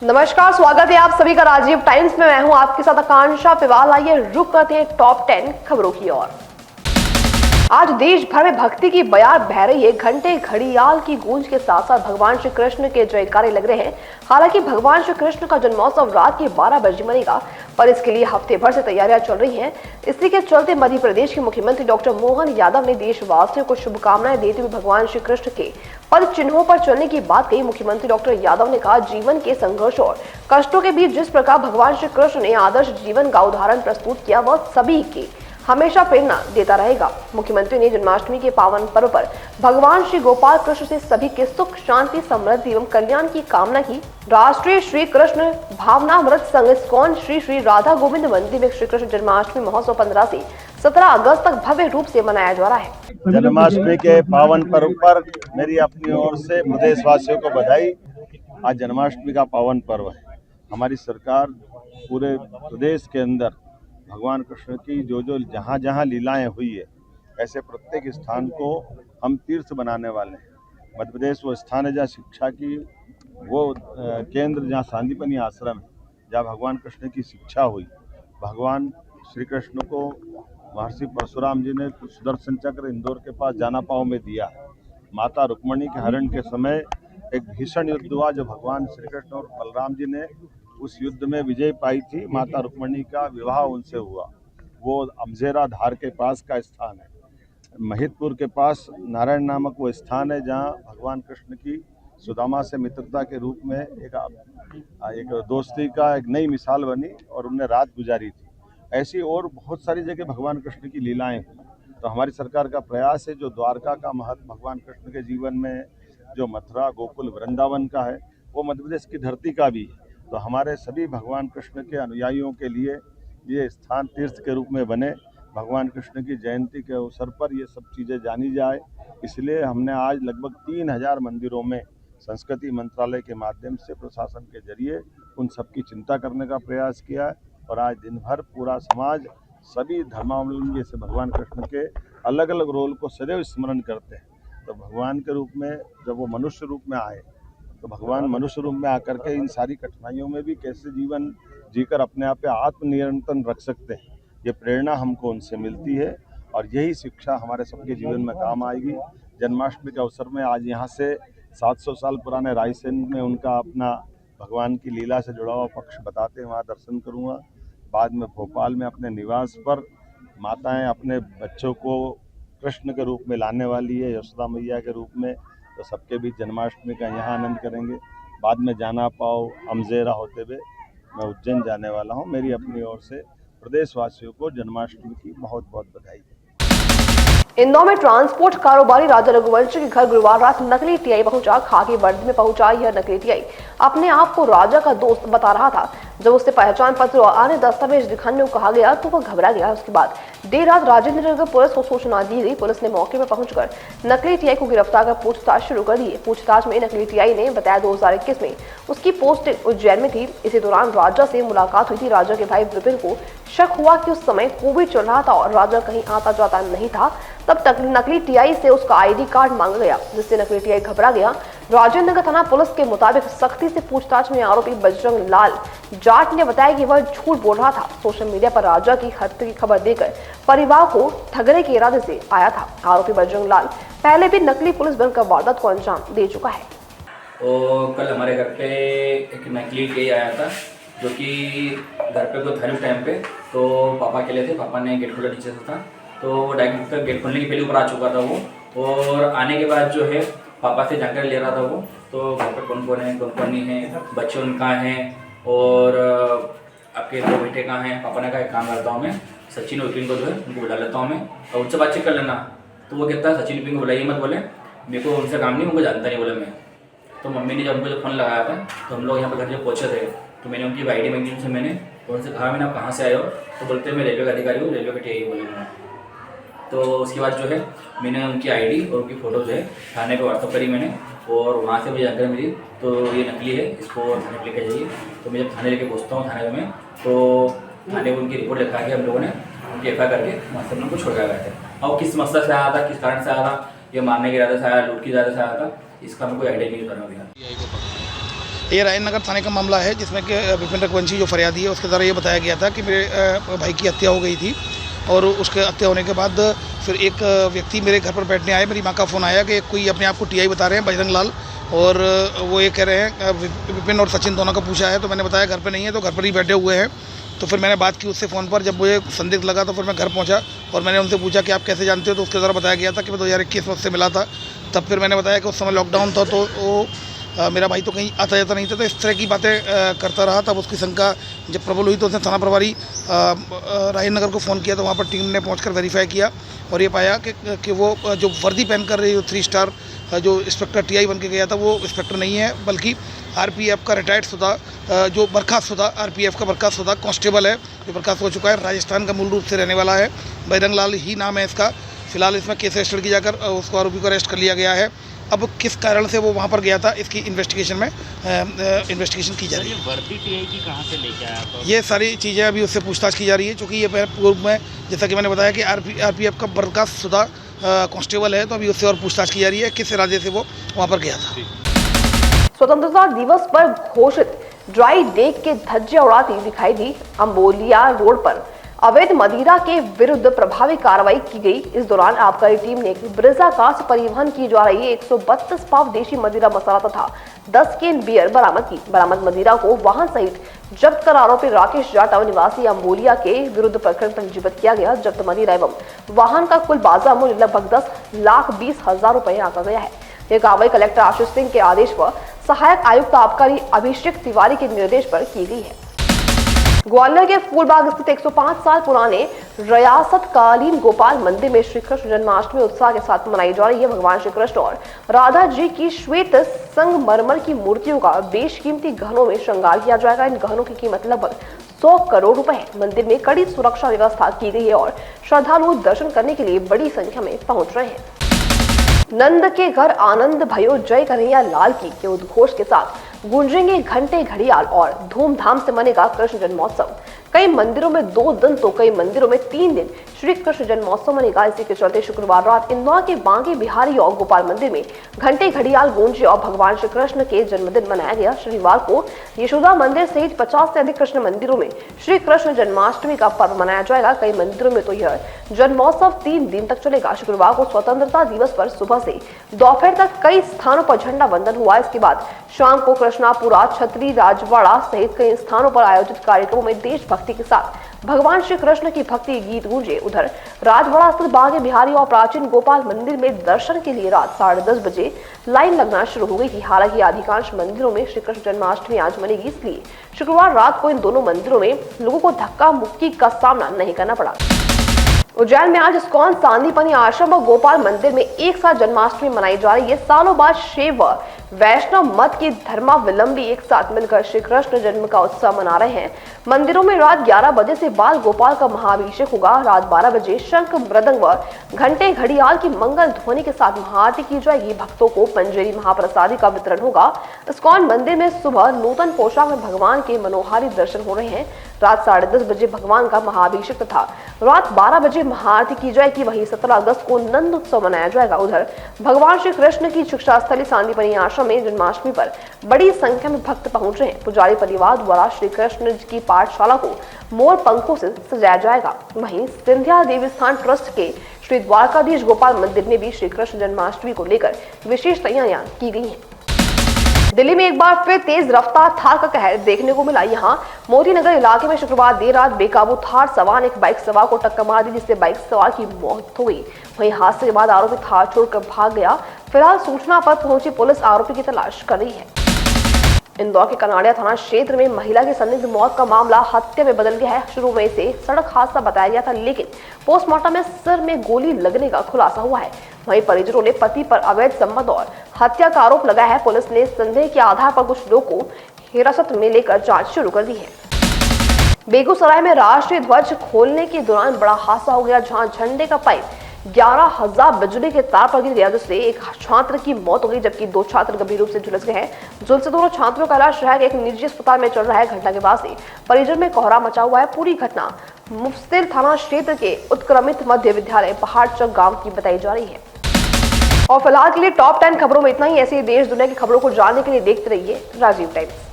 नमस्कार, स्वागत है आप सभी का राजीव टाइम्स में। मैं हूं आपके साथ आकांक्षा पिवाल। आइए रुक करते हैं टॉप 10 खबरों की ओर। आज देश भर में भक्ति की बयार बह रही है। घंटे घड़ियाल की गूंज के साथ साथ भगवान श्री कृष्ण के जयकारे लग रहे हैं। हालांकि भगवान श्री कृष्ण का जन्मोत्सव रात के 12 बजे मनेगा, पर इसके लिए हफ्ते भर से तैयारियां चल रही हैं। इसी के चलते मध्य प्रदेश के मुख्यमंत्री डॉक्टर मोहन यादव ने देशवासियों को शुभकामनाएं देते हुए भगवान श्री कृष्ण के पद चिन्हों पर चलने की बात कही। मुख्यमंत्री डॉक्टर यादव ने कहा, जीवन के संघर्ष और कष्टों के बीच जिस प्रकार भगवान श्री कृष्ण ने आदर्श जीवन का उदाहरण प्रस्तुत किया, वह सभी की हमेशा प्रेरणा देता रहेगा। मुख्यमंत्री ने जन्माष्टमी के पावन पर्व पर भगवान श्री गोपाल कृष्ण से सभी के सुख, शांति, समृद्धि एवं कल्याण की कामना की। राष्ट्रीय श्री कृष्ण भावनामृत संघ इस्कॉन श्री श्री राधा गोविंद मंदिर में श्री कृष्ण जन्माष्टमी महोत्सव 15 से 17 अगस्त तक भव्य रूप से मनाया जा रहा है। जन्माष्टमी के पावन पर्व पर मेरी अपनी ओर से प्रदेशवासियों को बधाई। आज जन्माष्टमी का पावन पर्व है। हमारी सरकार पूरे प्रदेश के अंदर भगवान कृष्ण की जो जहाँ जहाँ लीलाएं हुई है, ऐसे प्रत्येक स्थान को हम तीर्थ बनाने वाले हैं। मध्य प्रदेश वो स्थान है जहाँ शिक्षा की वो केंद्र, जहाँ सांदीपनी आश्रम है, जहाँ भगवान कृष्ण की शिक्षा हुई। भगवान श्री कृष्ण को महर्षि परशुराम जी ने सुदर्शन चक्र इंदौर के पास जानापाव में दिया। माता रुक्मणी के हरण के समय एक भीषण युद्ध हुआ, जो भगवान श्री कृष्ण और बलराम जी ने उस युद्ध में विजय पाई थी। माता रुक्मणी का विवाह उनसे हुआ। वो अमजेरा धार के पास का स्थान है। महितपुर के पास नारायण नामक वो स्थान है, जहाँ भगवान कृष्ण की सुदामा से मित्रता के रूप में एक दोस्ती का एक नई मिसाल बनी और उनने रात गुजारी थी। ऐसी और बहुत सारी जगह भगवान कृष्ण की लीलाएं हुई। तो हमारी सरकार का प्रयास है, जो द्वारका का महत्व भगवान कृष्ण के जीवन में, जो मथुरा, गोकुल, वृंदावन का है, वो मध्य प्रदेश की धरती का भी है। तो हमारे सभी भगवान कृष्ण के अनुयायियों के लिए ये स्थान तीर्थ के रूप में बने। भगवान कृष्ण की जयंती के अवसर पर ये सब चीज़ें जानी जाए, इसलिए हमने आज लगभग 3000 मंदिरों में संस्कृति मंत्रालय के माध्यम से प्रशासन के जरिए उन सब की चिंता करने का प्रयास किया है। और आज दिन भर पूरा समाज, सभी धर्मावलंबी से भगवान कृष्ण के अलग अलग रोल को सदैव स्मरण करते हैं। तो भगवान के रूप में जब वो मनुष्य रूप में आए, तो भगवान मनुष्य रूप में आकर के इन सारी कठिनाइयों में भी कैसे जीवन जीकर अपने आप पे आत्मनियंत्रण रख सकते हैं, ये प्रेरणा हमको उनसे मिलती है और यही शिक्षा हमारे सबके जीवन में काम आएगी। जन्माष्टमी के अवसर में आज यहाँ से 700 साल पुराने रायसेन में उनका अपना भगवान की लीला से जुड़ा हुआ पक्ष बताते हैं, वहाँ दर्शन करूँगा। बाद में भोपाल में अपने निवास पर माताएं अपने बच्चों को कृष्ण के रूप में लाने वाली है, यशोदा मैया के रूप में। तो सबके बीच जन्माष्टमी का यहाँ आनंद करेंगे। बाद में जाना पाओ अमजेरा होते हुए मैं उज्जैन जाने वाला हूँ। मेरी अपनी ओर से प्रदेशवासियों को जन्माष्टमी की बहुत बहुत बधाई। इंदौर में ट्रांसपोर्ट कारोबारी राजा रघुवंशी के घर गुरुवार रात नकली टीआई पहुंचा। खाकी वर्दी में पहुंचा यह नकली टीआई अपने आप को राजा का दोस्त बता रहा था। जब उससे पहचान पत्र और अन्य दस्तावेज दिखाने को कहा गया तो वह घबरा गया। उसके बाद देर रात राजेंद्र नगर पुलिस को सूचना दी गई। पुलिस ने मौके पर पहुंचकर नकली टीआई को गिरफ्तार कर पूछताछ शुरू कर दी। पूछताछ में नकली टीआई ने बताया 2021 में उसकी पोस्टिंग उज्जैन में थी। इसी दौरान राजा से मुलाकात हुई थी। राजा के भाई विपिन को शक हुआ कि उस समय कोविड चल रहा था और राजा कहीं आता जाता नहीं था। तब तक नकली टीआई से उसका आईडी कार्ड मांगा गया, जिससे नकली टीआई घबरा गया। राजेंद्र नगर थाना पुलिस के मुताबिक सख्ती से पूछताछ में आरोपी बजरंग लाल जाट ने बताया कि वह झूठ बोल रहा था। सोशल मीडिया पर राजा की हत्या की खबर देकर परिवार को ठगने के इरादे से आया था। आरोपी बजरंग लाल पहले भी नकली पुलिस बनकर वारदात को अंजाम दे चुका है। और कल हमारे घर पे एक नकली टीआई आया था, जो कि घर पे कोई था उस टाइम पे, तो पापा अकेले थे। पापा ने गेट खोला नीचे से था, तो वो डायरेक्ट गेट खोलने के पहले ऊपर आ चुका था वो। और आने के बाद जो है पापा से जानकारी ले रहा था वो, तो घर पे कौन कौन है, कौन कौन नहीं है, बच्चे उनका हैं और आपके 2 बेटे कहाँ हैं। पापा ने कहा एक काम करता हूँ मैं, सचिन और विपिन को जो है उनको बुला लेता हूँ मैं और उनसे बातचीत कर लेना। तो वो कहता है सचिन विपिन को बुलाइए मत, बोले मेरे को उनसे काम नहीं, उनको जानता नहीं बोले मैं। तो मम्मी ने जब उनको जो फ़ोन लगाया था, तो हम लोग यहाँ पर घर जब पहुँचे थे, तो मैंने उनकी आईडी मांगी उनसे। मैंने तो उनसे कहा मैंने आप कहाँ से आए हो, तो बोलते मैं रेलवे का अधिकारी हूँ, रेलवे का टीआई बोले मैं। तो उसके बाद जो है मैंने उनकी आईडी और उनकी फ़ोटो जो है थाने पे व्हाट्सअप करी मैंने, और वहाँ से मुझे जानकारी मिली तो ये नकली है, इसको थाने पर लेके जाइए। तो मैं जब थाने लेके पहुँचता हूँ थाने में, तो थाने में उनकी रिपोर्ट लिखा के हम लोगों ने उनकी एफ आई करके वहाँ से हम लोग को छोड़ गए थे। और किस मकसद से आया था, किस कारण से आया था, ये मारने के इरादे से आया, लूट के इरादे से आया था, इसका हमें कोई आइडिया नहीं कर रहा भैया। ये रायन नगर थाने का मामला है, जिसमें कि विपिन रघुवंशी जो फरियादी है उसके द्वारा ये बताया गया था कि मेरे भाई की हत्या हो गई थी और उसके हत्या होने के बाद फिर एक व्यक्ति मेरे घर पर बैठने आए। मेरी माँ का फ़ोन आया कि कोई अपने आप को टीआई बता रहे हैं, बजरंग लाल, और वो ये कह रहे हैं विपिन और सचिन दोनों का पूछा है। तो मैंने बताया घर पर नहीं है, तो घर पर ही बैठे हुए हैं। तो फिर मैंने बात की उससे फ़ोन पर। जब मुझे संदिग्ध लगा तो फिर मैं घर पहुंचा और मैंने उनसे पूछा कि आप कैसे जानते हो। तो उसके द्वारा बताया गया था कि मैं 2021 में उससे मिला था। तब फिर मैंने बताया कि उस समय लॉकडाउन था, तो वो मेरा भाई तो कहीं आता जाता नहीं था, तो इस तरह की बातें करता रहा। तब उसकी शंका जब प्रबल हुई तो उसने थाना प्रभारी रायन नगर को फ़ोन किया, तो वहाँ पर टीम ने पहुंचकर वेरीफाई किया और ये पाया कि वो जो वर्दी पहन कर रही 3 स्टार जो इंस्पेक्टर टीआई बन के गया था वो इंस्पेक्टर नहीं है, बल्कि आरपीएफ का रिटायर्ड शुदा जो बर्खास्त शुदा आरपीएफ का बर्खास्त शुदा कांस्टेबल है, जो बर्खास्त हो चुका है। राजस्थान का मूल रूप से रहने वाला है, बजरंग लाल ही नाम है इसका। फिलहाल इसमें केस रजिस्टर किया जाकर उसको आरोपी को अरेस्ट कर लिया गया है। अब किस कारण से वो वहाँ पर गया था, इसकी इन्वेस्टिगेशन में इन्वेस्टिगेशन की जा रही है। वर्दी टीआई की कहाँ से लेके आया था? ये सारी चीज़ें अभी उससे पूछताछ की जा रही है, क्योंकि ये पूर्व में जैसा कि मैंने बताया कि आरपीएफ का बर्खास्त शुदा कांस्टेबल है। तो अभी उससे और पूछताछ की जा रही है किस इरादे से वो वहाँ पर गया था। स्वतंत्रता दिवस पर घोषित ड्राई डे के धज्जे उड़ाती दिखाई दी अम्बोलिया रोड पर अवैध मदिरा के विरुद्ध प्रभावी कार्रवाई की गई। इस दौरान आबकारी टीम ने ब्रिजा कार से परिवहन की जा रही 132 पाव देशी मदिरा मसाला तथा 10 कैन बियर बरामद की। बरामद मदिरा को वाहन सहित जब्त कर आरोपी राकेश जाटव निवासी अम्बोलिया के विरुद्ध प्रकरण पंजीबद्ध किया गया। जब्त मदिरा एवं वाहन का कुल बाजार मूल्य लगभग 10,20,000 रुपए आंका गया है। यह कार्रवाई कलेक्टर आशीष सिंह के आदेश पर सहायक आयुक्त आबकारी अभिषेक तिवारी के निर्देश पर की गई है। ग्वालियर के फूलबाग स्थित 105 साल पुराने रियासतकालीन गोपाल मंदिर में श्री कृष्ण जन्माष्टमी उत्साह के साथ मनाई जा रही है। भगवान श्री कृष्ण और राधा जी की श्वेत संगमरमर की मूर्तियों का बेशकीमती गहनों में श्रृंगार किया जाएगा। इन गहनों की कीमत लगभग 100 करोड़ रुपए है। मंदिर में कड़ी सुरक्षा व्यवस्था की गई है और श्रद्धालु दर्शन करने के लिए बड़ी संख्या में पहुंच रहे हैं। नंद के घर आनंद भयो जय कन्हैया लाल की के उद्घोष के साथ गूंजेंगे घंटे घड़ियाल और धूमधाम से मनेगा कृष्ण जन्मोत्सव। कई मंदिरों में 2 दिन तो कई मंदिरों में 3 दिन श्री कृष्ण जन्मोत्सव मनेगा। इसी के चलते शुक्रवार रात इंदौर के बांके बिहारी और गोपाल मंदिर में घंटे घड़ियाल गूंजे और भगवान श्री कृष्ण के जन्मदिन मनाया गया। शनिवार को यशोदा मंदिर सहित 50 से अधिक कृष्ण मंदिरों में श्री कृष्ण जन्माष्टमी का पर्व मनाया जाएगा। कई मंदिरों में तो यह जन्मोत्सव 3 दिन तक चलेगा। शुक्रवार को स्वतंत्रता दिवस पर सुबह से दोपहर तक कई स्थानों पर झंडा वंदन हुआ। इसके बाद शाम को कृष्णापुरा, छतरी, राजवाड़ा सहित कई स्थानों पर आयोजित कार्यक्रमों में देशभक्ति के साथ भगवान श्री कृष्ण की भक्ति गीत गूंजे। उधर राजवाड़ा स्थित बांके बिहारी और प्राचीन गोपाल मंदिर में दर्शन के लिए रात 10:30 बजे लाइन लगना शुरू हो गई थी। हालांकि अधिकांश मंदिरों में श्री कृष्ण जन्माष्टमी आज मनेगी, इसलिए शुक्रवार रात को इन दोनों मंदिरों में लोगों को धक्का मुक्की का सामना नहीं करना पड़ा। उज्जैन में आज इस्कॉन सांदीपनि आश्रम और गोपाल मंदिर में एक साथ जन्माष्टमी मनाई जा रही है। सालों बाद शैव वैष्णव मत के धर्मावलंबी एक साथ मिलकर श्री कृष्ण जन्म का उत्सव मना रहे हैं। मंदिरों में रात 11 बजे से बाल गोपाल का महाअभिषेक होगा। रात 12 बजे शंख, मृदंग व घंटे घड़ियाल की मंगल ध्वनि के साथ महाआरती की जाएगी। भक्तों को पंजेरी महाप्रसादी का वितरण होगा। इस्कॉन मंदिर में सुबह नूतन पोशाक में भगवान के मनोहारी दर्शन हो रहे हैं। रात 10:30 बजे भगवान का महाअभिषेक तथा रात 12 बजे महाआरती की जाएगी। वहीं 17 अगस्त को नंद उत्सव मनाया जाएगा। उधर भगवान श्री कृष्ण की शिक्षा स्थली सांदीपनि आश्रम में जन्माष्टमी पर बड़ी संख्या में भक्त पहुंच रहे हैं। पुजारी परिवार द्वारा श्री कृष्ण की पाठशाला को मोर पंखों से सजाया जाएगा। वहीं सिंधिया देवस्थान ट्रस्ट के श्री द्वारकाधीश गोपाल मंदिर में भी श्री कृष्ण जन्माष्टमी को लेकर विशेष तैयारियां की गई हैं। दिल्ली में एक बार फिर तेज रफ्तार थार का कहर देखने को मिला। यहाँ मोती नगर इलाके में शुक्रवार देर रात बेकाबू थार सवार ने एक बाइक सवार को टक्कर मार दी, जिससे बाइक सवार की मौत हो गई। वहीं हादसे के बाद आरोपी थार छोड़कर भाग गया। फिलहाल सूचना पर पहुंची पुलिस आरोपी की तलाश कर रही है। इंदौर के कनाड़िया थाना क्षेत्र में महिला की संदिग्ध मौत का मामला हत्या में बदल गया है। शुरू में इसे सड़क हादसा बताया गया था, लेकिन पोस्टमार्टम में सिर में गोली लगने का खुलासा हुआ है। वहीं परिजनों ने पति पर अवैध संबंध और हत्या का आरोप लगाया है। पुलिस ने संदेह के आधार पर कुछ लोगों को हिरासत में लेकर जांच शुरू कर दी है। बेगूसराय में राष्ट्रीय ध्वज खोलने के दौरान बड़ा हादसा हो गया, जहां झंडे का पाइप 11,000 बिजली के तार पर गिर गया, जिससे एक छात्र की मौत हो गई, जबकि 2 छात्र गंभीर रूप से झुलस गए हैं। झुलसे दोनों छात्रों का इलाज शहर के एक निजी अस्पताल में चल रहा है। घटना के बाद से परिजन में कोहरा मचा हुआ है। पूरी घटना मुफ्सिल थाना क्षेत्र के उत्क्रमित मध्य विद्यालय पहाड़चक गांव की बताई जा रही है। और फिलहाल के लिए टॉप 10 खबरों में इतना ही। ऐसी देश दुनिया की खबरों को जानने के लिए देखते रहिए राजीव टाइम्स।